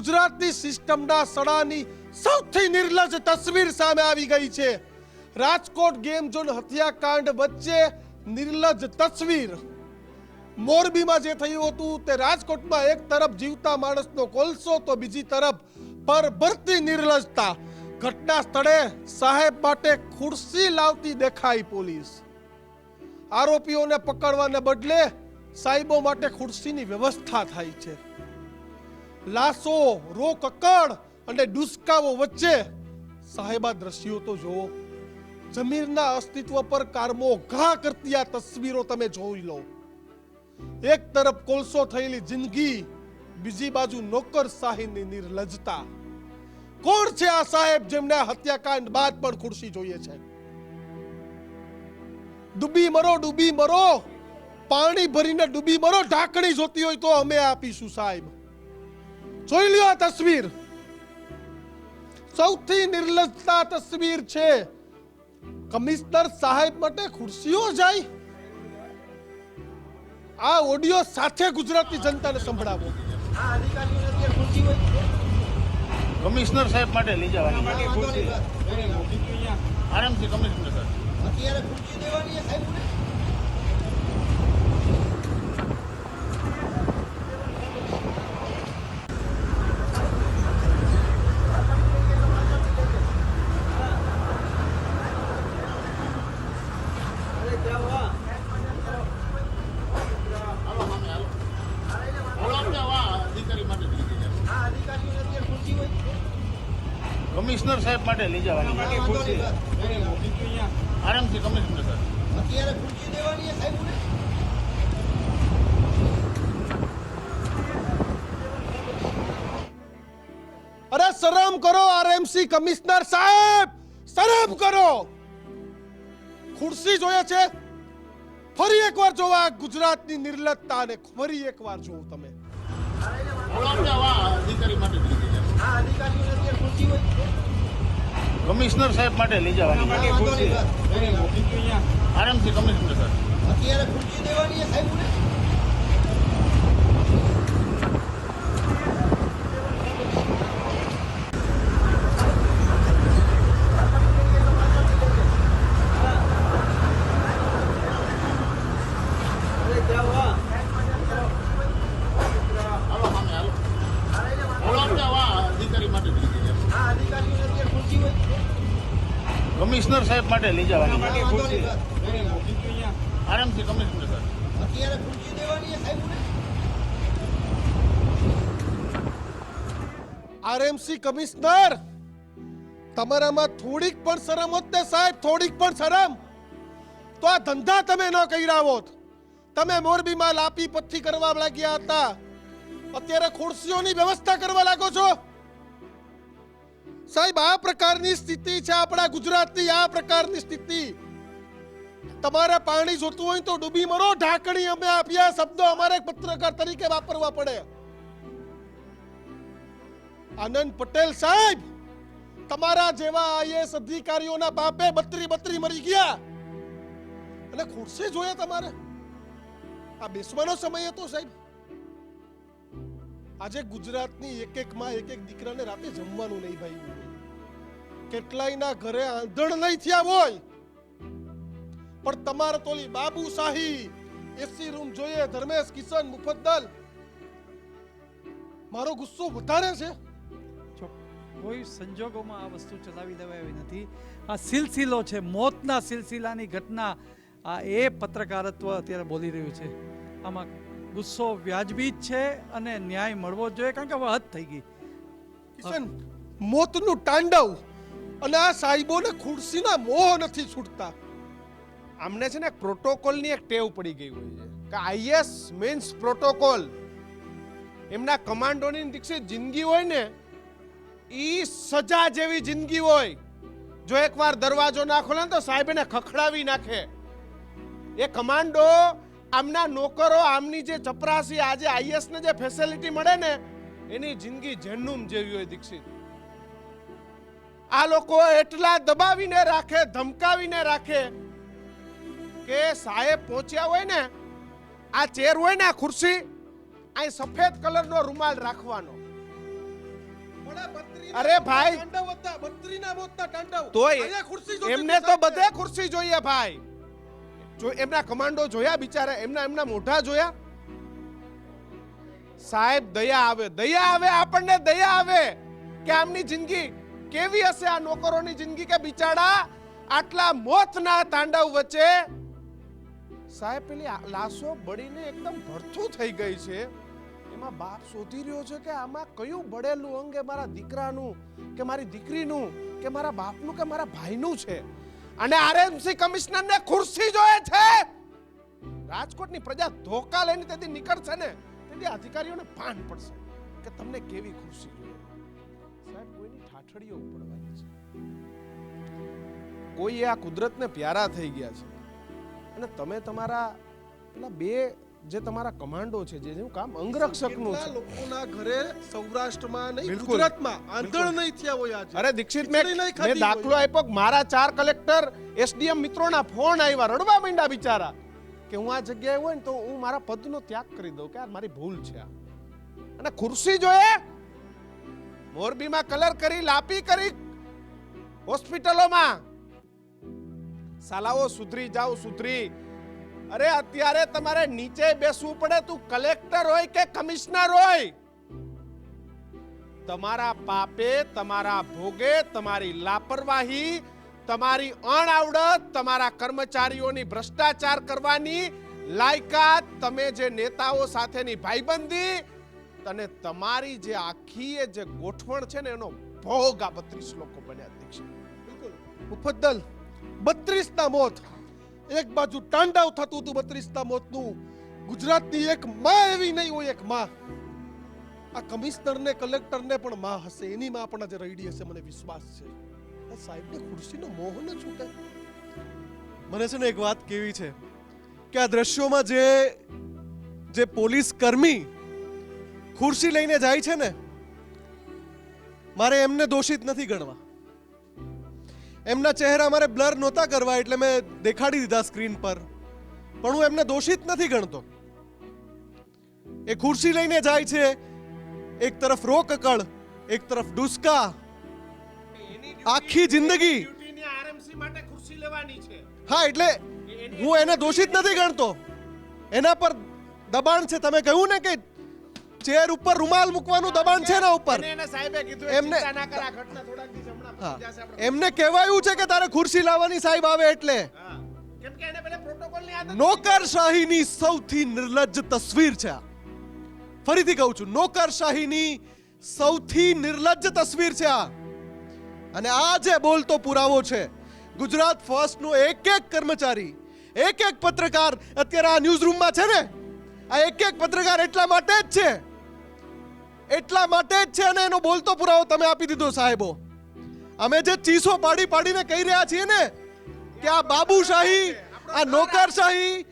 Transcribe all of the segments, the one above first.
ગુજરાતની સિસ્ટમના સડાની સૌથી નિર્લજ્જ તસવીર સામે આવી ગઈ છે। રાજકોટ ગેમ ઝોન હત્યાકાંડ વચ્ચે નિર્લજ્જ તસવીર। મોરબીમાં જે થયું હતું તે રાજકોટમાં એક તરફ જીવતા માણસનો કોલસો તો બીજી તરફ પરભરતી નિર્લજ્જતા। ઘટના સ્થળે સાહેબ માટે ખુરશી લાવતી દેખાઈ પોલીસ। આરોપીઓને પકડવાને બદલે સાહેબો માટે ખુરશીની વ્યવસ્થા થાય છે। લાશો, રોકકડ અને ડુસકાઓ વચ્ચે સાહેબા દ્રશ્યો તો જુઓ। જમીરના અસ્તિત્વ પર કારમો ઘા કરતી આ તસવીરો તમે જોઈ લો। એક તરફ કોલસો થયેલી જિંદગી, બીજી બાજુ નોકરશાહીની નિર્લજ્જતા। કોણ છે આ સાહેબ જેમને હત્યાકાંડ બાદ પણ ખુરશી જોઈએ છે? ડૂબી મરો, ડૂબી મરો, પાણી ભરીને ડૂબી મરો, ઢાંકણી જોતી હોય તો અમે આપીશું સાહેબ। જોઈ લ્યો આ તસવીર, સૌથી નિર્લજ્જતા તસવીર છે। કમિશનર સાહેબ માટે ખુરશીઓ જાય। આ ઓડિયો સાથે ગુજરાતની જનતાને સંભળાવો। કમિશનર સાહેબ માટે લઈ જવાની આરામથી કમિશનર સાહેબ અત્યારે ખુરશી દેવાની સાહેબ કમિશનર સાહેબ માટે લઈ જવાની આરામથી કમિશનર સાહેબ અત્યારે ખુરશી દેવાની સાહેબ અરે શરમ કરો આરએમસી કમિશનર સાહેબ, શરમ કરો। ખુરશી જોઈએ છે? ફરી એકવાર જોવા ગુજરાતની નિર્લજ્જતા અને ફરી એકવાર જોવો તમે। અધિકારી માટે કમિશનર સાહેબ માટે લઈ જવાની આરામથી કમિશનર સાહેબ અત્યારે ખુરશી દેવાની સાહેબ કમિશનર સાહેબ માટે લઈ જવાની આરામથી કમિશનર સાહેબ અત્યારે ખુરશી દેવાની સાહેબ આરએમસી કમિશનર, તમારામાં થોડીક પણ શરમ હોત ને સાહેબ, થોડીક પણ શરમ, તો આ ધંધા તમે ન કર્યા હોત। તમે મોરબીમાં લાપી પથ્થી કરવા લાગ્યા હતા, અત્યારે ખુરશીઓની વ્યવસ્થા કરવા લાગો છો। સાહેબ આ પ્રકારની સ્થિતિ છે આપણા ગુજરાતની, આ પ્રકારની સ્થિતિ। તમારે પાણી જોતું હોય તો ડૂબી મરો, ઢાંકણી અમે આપ્યા શબ્દો અમારે પત્રકાર તરીકે વાપરવા પડે। આનંદ પટેલ સાહેબ, તમારા જેવા આઈએએસ અધિકારીઓના બાપે 32 મરી ગયા અને ખુરશી જોઈએ તમારે? આ બેસવાનો સમય હતો સાહેબ? આજે ગુજરાતની એક માં એક દીકરાને રાતે જમવાનું નહીં ભાઈ। કેટલાયના ઘરે આંધણ નહીં થયા હોય, પણ તમારે તોલી બાબુશાહી, એસી રૂમ જોઈએ, ધર્મેશ, કિશન, મુફદ્દલ, મારો ગુસ્સો વધારે છે। કોઈ સંજોગોમાં આ વસ્તુ ચલાવી દેવાય એવી નથી। આ સિલસિલો છે, મોતના સિલસિલાની ઘટના। આ એ પત્રકારત્વ અત્યારે બોલી રહ્યું છે। આમાં ગુસ્સો વ્યાજબી જ છે અને ન્યાય મળવો જ જોઈએ, કારણ કે હવે હદ થઈ ગઈ। કિશન, મોતનું તાંડવ અને આ સાહેબોને ખુરશીના મોહ નથી છૂટતા। આમને છે ને પ્રોટોકોલની એક ટેવ પડી ગઈ હોય છે કે આઈએસ મીન્સ પ્રોટોકોલ। એમના કમાન્ડોની દીક્ષિત જિંદગી હોય ને ઈ સજા જેવી જિંદગી હોય। જો એકવાર દરવાજો ના ખોલે તો સાહેબ એને ખખડાવી નાખે। એ કમાન્ડો, આમના નોકરો, આમની જે ચપરાસી, આજે આઈએસ ને જે ફેસિલિટી મળે ને એની જિંદગી જન્નુમ જેવી હોય દીક્ષિત। આ લોકો એટલા દબાવીને રાખે, ધમકાવીને રાખે કે સાહેબ પહોંચ્યા હોય ને, આ ચેર હોય ને, આ ખુરશી, આ સફેદ કલરનો રૂમાલ રાખવાનો। અરે ભાઈ, તાંડવ હતા, બત્રીના મોતના તાંડવ. તોય અહીંયા ખુરશી જોતી એમને હતી તો સાહેબ. બધે ખુરશી જોઈએ ભાઈ. જો એમના કમાન્ડો જોયા બિચારા, એમના મોઢા જોયા. સાહેબ દયા આવે આપણને દયા આવે કે આમની જિંદગી કેવી હશે, આ નોકરોની જિંદગી કે બિચારા આટલા મોતના તાંડવ વચ્ચે. સાહેબ પેલી લાશો બળીને એકદમ ભડથું થઈ ગઈ છે. એમાં બાપ શોધી રહ્યો છે કે આમાં કયું બળેલું અંગ એ મારા દીકરાનું કે મારી દીકરીનું કે મારા બાપનું કે મારા ભાઈનું છે. અને આરએમસી કમિશનરને ખુરશી જોઈએ છે. રાજકોટની પ્રજા ધોકા લઈને તેથી નીકળશે ને, તેથી અધિકારીઓને ભાન પડશે કે તમને કેવી ખુરશી જોઈએ. સાહેબ કોઈની ઠાઠડીઓ ઉપડવાની છે. કોઈ આ કુદરતને પ્યારા થઈ ગયા છે. અને તમે તમારા પેલા બે જે તમારા કમાન્ડો છે, જેનું કામ અંગરક્ષકનું કેટલા છે. લોકોના ઘરે સૌરાષ્ટ્રમાં નહીં, બિલકુલ. ગુજરાતમાં આંધણ નહીં થયા હોય આજે. અરે દીક્ષિત, ખીચડી નહીં ખાધી મેં દાખલો આપ્યો કે મારા 4 કલેક્ટર એસડીએમ મિત્રોના ફોન આવ્યા, રડવા માંડ્યા બિચારા કે હું આ જગ્યાએ હોય ને તો હું મારા પદનો ત્યાગ કરી દઉં કે આ મારી ભૂલ છે. અને ખુરશી જોઈએ. મોરબીમાં કલર કરી, લાપી કરી, હોસ્પિટલોમાં સાલાઓ સુધરી જાવ, સુધરી. અરે અત્યારે તમારે નીચે બેસવું પડે, તું કલેક્ટર હોય કે કમિશનર હોય. તમારા પાપે, તમારા ભોગે, તમારી લાપરવાહી, તમારી અણઆવડત, તમારા કર્મચારીઓની ભ્રષ્ટાચાર કરવાની લાયકાત, તમે જે નેતાઓ સાથેની ભાઈબંધી અને તમારી જે આખી એ જે ગોઠવણ છે ને એનો ભોગ આ 32 લોકો બન્યા. દીક્ષિત બિલકુલ. મુફદ્દલ 32 ના મોત. એક બાજુ તાંડવ થતું હતું 32 ના મોતનું. ગુજરાતની એક માં એવી નહીં હોય, એક માં. આ કમિશનરને કલેક્ટરને પણ માં હશે, એની માં પણ આજે રહીડી હશે, મને વિશ્વાસ છે. આ સાહેબને ખુરશીનો મોહ ન છૂટે. મને છે ને એક વાત કેવી છે કે આ દ્રશ્યોમાં જે પોલીસ કર્મી ખુરશી લઈને જાય છે ને, મારે એમને દોષિત નથી ગણવા. એમના ચહેરા મારે બ્લર નહોતા કરવા એટલે મેં દેખાડી દીધા સ્ક્રીન પર, પણ હું એમને દોષિત નથી ગણતો. એ ખુરશી લઈને જાય છે, એક તરફ રોકકળ, એક તરફ ડુસ્કા, આખી જિંદગી. ડ્યુટીની આરએમસી માટે ખુરશી લેવાની છે. હા, એટલે હું એને દોષિત નથી ગણતો. એના પર દબાણ છે. તમે કહ્યું ને કે ચેર ઉપર રૂમાલ મૂકવાનું દબાણ છે એના ઉપર. અને એને સાહેબે કીધું એમને- ચિંતા ના કર, આ ઘટના થોડાક દિવસ હમણાં હા, પતી જશે આપણે. એમને કહેવાયું છે કે તારે ખુરશી લાવવાની સાહેબ આવે એટલે. હા. કેમ કે એને પેલા પ્રોટોકોલની આદત નોકરશાહીની સૌથી નિર્લજ્જ તસવીર છે આ. ફરીથી કહું છું, નોકરશાહીની સૌથી નિર્લજ્જ તસવીર છે આ. અને આ જે બોલતો પુરાવો છે, ગુજરાત ફર્સ્ટનો એક કર્મચારી, એક પત્રકાર અત્યારે આ ન્યૂઝ રૂમમાં છે ને, આ એક પત્રકાર એટલા માટે જ છે, એટલા માટે જ છે. અને એનો બોલતો પુરાવો તમે આપી દીધો સાહેબો. અમે જે ચીસો પાડીને કહી રહ્યા છીએ ને કે આ બાબુશાહી, આ નોકરશાહી,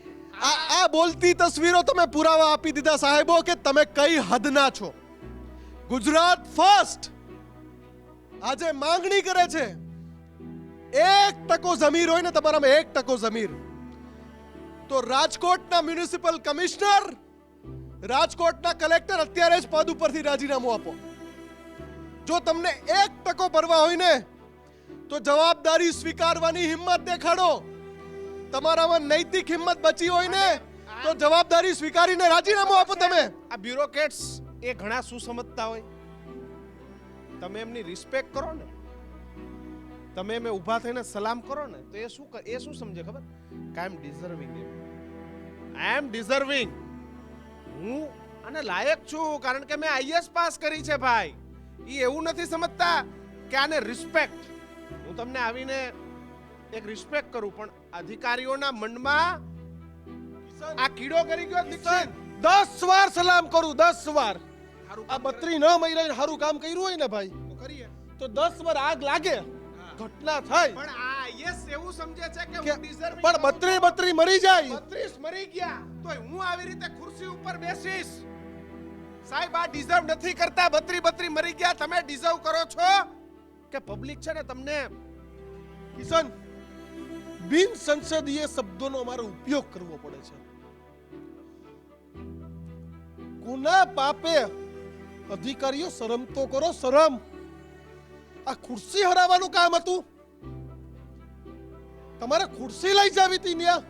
આ બોલતી તસવીરો તમે પુરાવા આપી દીધા સાહેબો કે તમે કઈ હદના છો. ગુજરાત ફર્સ્ટ આજે માંગણી કરે છે 1% જમીર હોય ને તમારામાં 1% જમીર, તો રાજકોટના મ્યુનિસિપલ કમિશનર, રાજકોટના કલેક્ટર અત્યારે જ પદ ઉપરથી રાજીનામું આપો. જો તમને 1% પરવા હોય ને તો જવાબદારી સ્વીકારવાની હિંમત દેખાડો. તમારામાં નૈતિક હિંમત બચી હોય ને તો જવાબદારી સ્વીકારીને રાજીનામું આપો. તમે આ બ્યુરોક્રેટ્સ એ ઘણા શું સમજતા હોય. તમે એમની રિસ્પેક્ટ કરો ને, તમે એમ ઊભા થઈને સલામ કરો ને, તો એ શું સમજે ખબર? કે આઈ એમ ડિઝર્વિંગ. આઈ એમ ડિઝર્વિંગ. હું આને લાયક છું કારણ કે મેં આઈએસ પાસ કરી છે ભાઈ. એ એવું નથી સમજતા કે આને રિસ્પેક્ટ. હું તમને આવીને એક રિસ્પેક્ટ કરું, પણ અધિકારીઓના મનમાં આ કીડો કરી ગયો. દીક્ષિત 10 વાર સલામ કરું, 10 વાર. સારું આ કામ 32 ન મહિલાને સારું કામ કર્યું હોય ને ભાઈ, તો કરીએ. તો 10 વાર આગ લાગે, ઘટના થાય. પણ આ આઈએસ એવું સમજે છે કે કે હું deserving પણ 32 મરી જાય. 32 મરી ગયા તો હું આવી રીતે ખુરશી ઉપર બેસીશ. સાહેબ આ ડિઝર્વ નથી કરતા. 32 મરી ગયા, તમે ડિઝર્વ કરો છો કે પબ્લિક છે ને તમને? કિશન, બિન સંસદીય શબ્દોનો અમારો ઉપયોગ કરવો પડે છે. કોના પાપે અધિકારીઓ શરમ તો કરો, શરમ. આ ખુરશી હરાવવાનું કામ હતું. તમારે ખુરશી લઈ જાવી હતી ન્યા.